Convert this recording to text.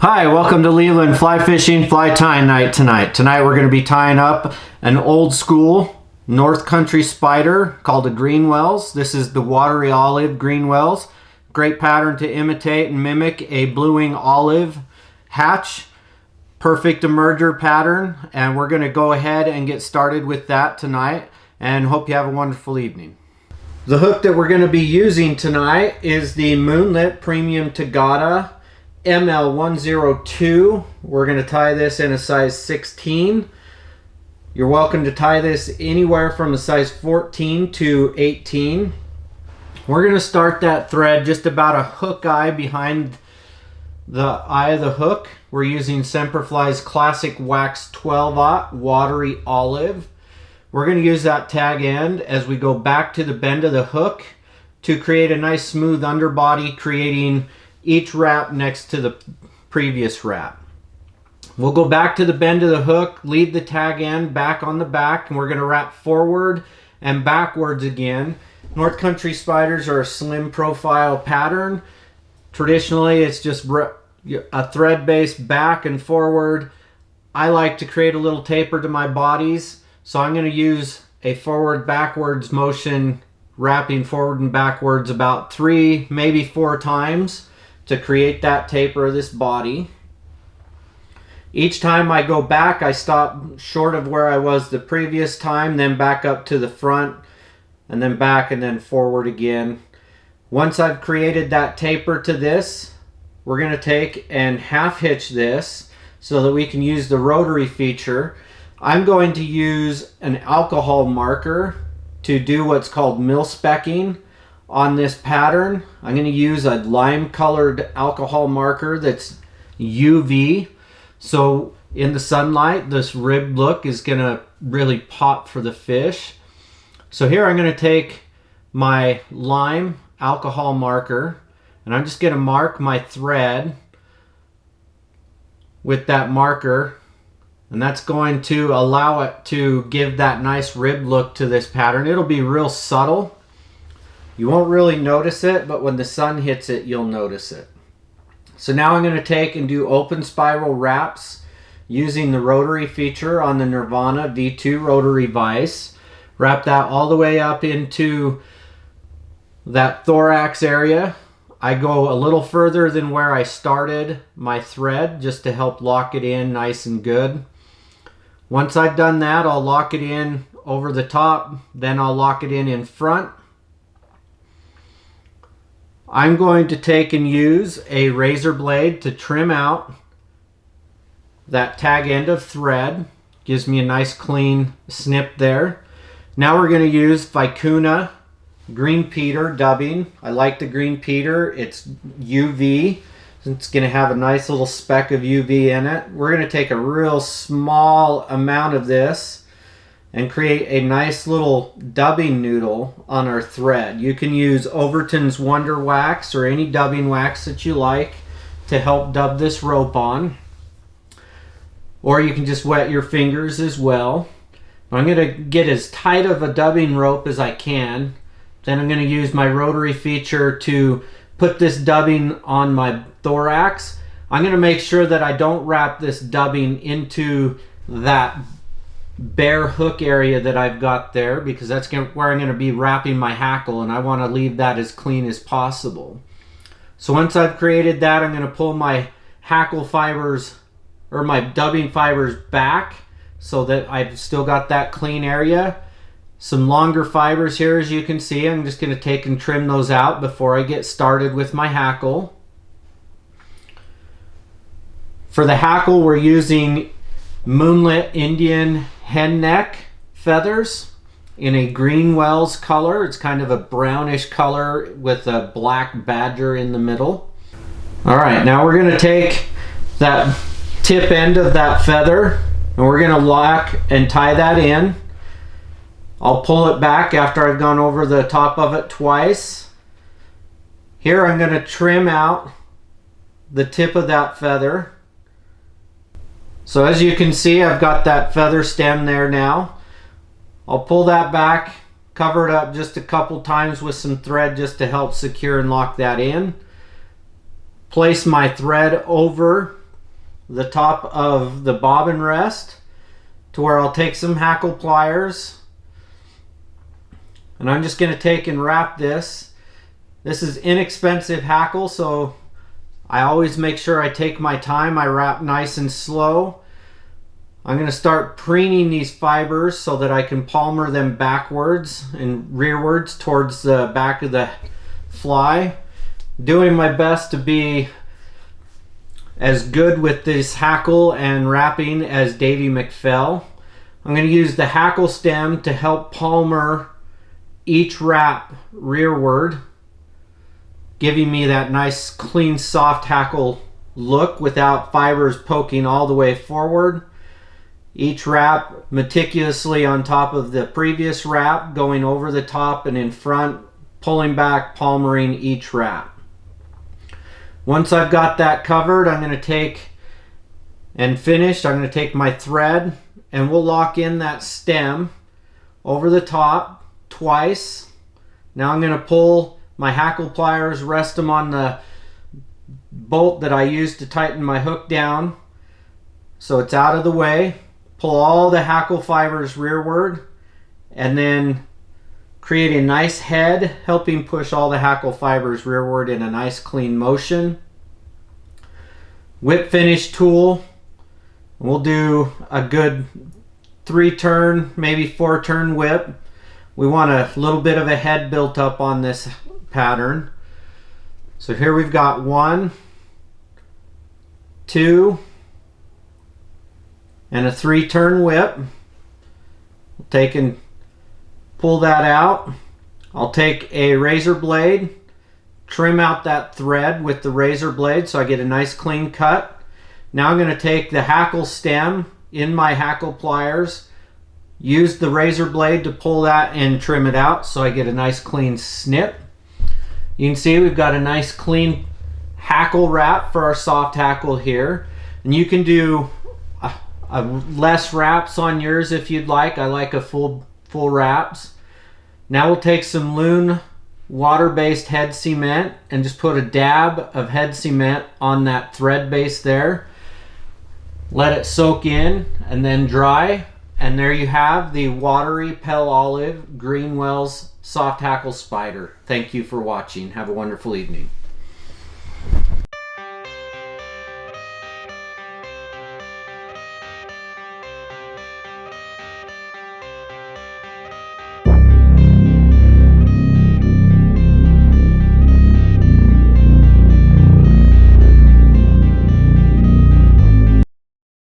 Hi, welcome to Leland Fly Fishing Fly Tying Night tonight. Tonight we're going to be tying up an old school North Country spider called a Greenwells. This is the Watery Olive Greenwells. Great pattern to imitate and mimic a blue-wing olive hatch. Perfect emerger pattern, and we're going to go ahead and get started with that tonight, and hope you have a wonderful evening. The hook that we're going to be using tonight is the Moonlit Premium Toata ML12. We're going to tie this in a size 16. You're welcome to tie this anywhere from a size 14 to 18. We're going to start that thread just about a hook eye behind the eye of the hook. We're using Seer Flyes Classic Wax 12-aught Watery Olive. We're going to use that tag end as we go back to the bend of the hook to create a nice smooth underbody, creating each wrap next to the previous wrap. We'll go back to the bend of the hook, leave the tag end back on the back, and we're going to wrap forward and backwards again. North Country spiders are a slim profile pattern. Traditionally, it's just a thread based back and forward. I like to create a little taper to my bodies, so I'm going to use a forward backwards motion, wrapping forward and backwards about 3, maybe 4 times to create that taper of this body. Each time I go back, I stop short of where I was the previous time, then back up to the front, and then back and then forward again. Once I've created that taper to this, we're going to take and half hitch this so that we can use the rotary feature. I'm going to use an alcohol marker to do what's called mil-specking on this pattern. I'm going to use a lime colored alcohol marker that's UV. So in the sunlight, this ribbed look is going to really pop for the fish. So here I'm going to take my lime alcohol marker, and I'm just going to mark my thread with that marker, and that's going to allow it to give that nice ribbed look to this pattern. It'll be real subtle. You won't really notice it, but when the sun hits it, you'll notice it. So now I'm going to take and do open spiral wraps using the rotary feature on the Nirvana V2 rotary vise. Wrap that all the way up into that thorax area. I go a little further than where I started my thread just to help lock it in nice and good. Once I've done that, I'll lock it in over the top, then I'll lock it in front. I'm going to take and use a razor blade to trim out that tag end of thread. Gives me a nice clean snip there. Now we're going to use Vicuna Green Peter dubbing. I like the Green Peter. It's UV. It's going to have a nice little speck of UV in it. We're going to take a real small amount of this and create a nice little dubbing noodle on our thread. You can use Overton's Wonder Wax or any dubbing wax that you like to help dub this rope on. Or you can just wet your fingers as well. I'm going to get as tight of a dubbing rope as I can. Then I'm going to use my rotary feature to put this dubbing on my thorax. I'm going to make sure that I don't wrap this dubbing into that bare hook area that I've got there, because that's where I'm going to be wrapping my hackle, and I want to leave that as clean as possible. So once I've created that, I'm going to pull my hackle fibers or my dubbing fibers back so that I've still got that clean area. Some longer fibers here, as you can see. I'm just going to take and trim those out before I get started with my hackle. For the hackle, we're using Moonlit Indian hen neck feathers in a Greenwells color. It's kind of a brownish color with a black badger in the middle. All right, now we're going to take that tip end of that feather and we're going to lock and tie that in. I'll pull it back after I've gone over the top of it twice. Here I'm going to trim out the tip of that feather. So as you can see, I've got that feather stem there now. I'll pull that back, cover it up just a couple times with some thread just to help secure and lock that in. Place my thread over the top of the bobbin rest to where I'll take some hackle pliers, and I'm just going to take and wrap this. This is inexpensive hackle, so I always make sure I take my time. I wrap nice and slow. I'm going to start preening these fibers so that I can palmer them backwards and rearwards towards the back of the fly. Doing my best to be as good with this hackle and wrapping as Davy McFell. I'm going to use the hackle stem to help palmer each wrap rearward, giving me that nice clean soft hackle look without fibers poking all the way forward. Each wrap meticulously on top of the previous wrap, going over the top and in front, pulling back, palmering each wrap. Once I've got that covered, I'm going to take and finished, I'm going to take my thread and we'll lock in that stem over the top twice. Now I'm going to pull my hackle pliers, rest them on the bolt that I used to tighten my hook down so it's out of the way. Pull all the hackle fibers rearward and then create a nice head, helping push all the hackle fibers rearward in a nice clean motion. Whip finish tool. We'll do a good 3-turn, maybe 4-turn whip. We want a little bit of a head built up on this pattern. So here we've got 1, 2, and a 3-turn whip. We'll take and pull that out. I'll take a razor blade, trim out that thread with the razor blade so I get a nice clean cut. Now I'm going to take the hackle stem in my hackle pliers, use the razor blade to pull that and trim it out so I get a nice clean snip. You can see we've got a nice clean hackle wrap for our soft hackle here, and you can do less wraps on yours if you'd like. I like a full wraps. Now we'll take some Loon water-based head cement and just put a dab of head cement on that thread base there. Let it soak in and then dry, and there you have the Watery Pale Olive Greenwells Soft Hackle Spider. Thank you for watching. Have a wonderful evening.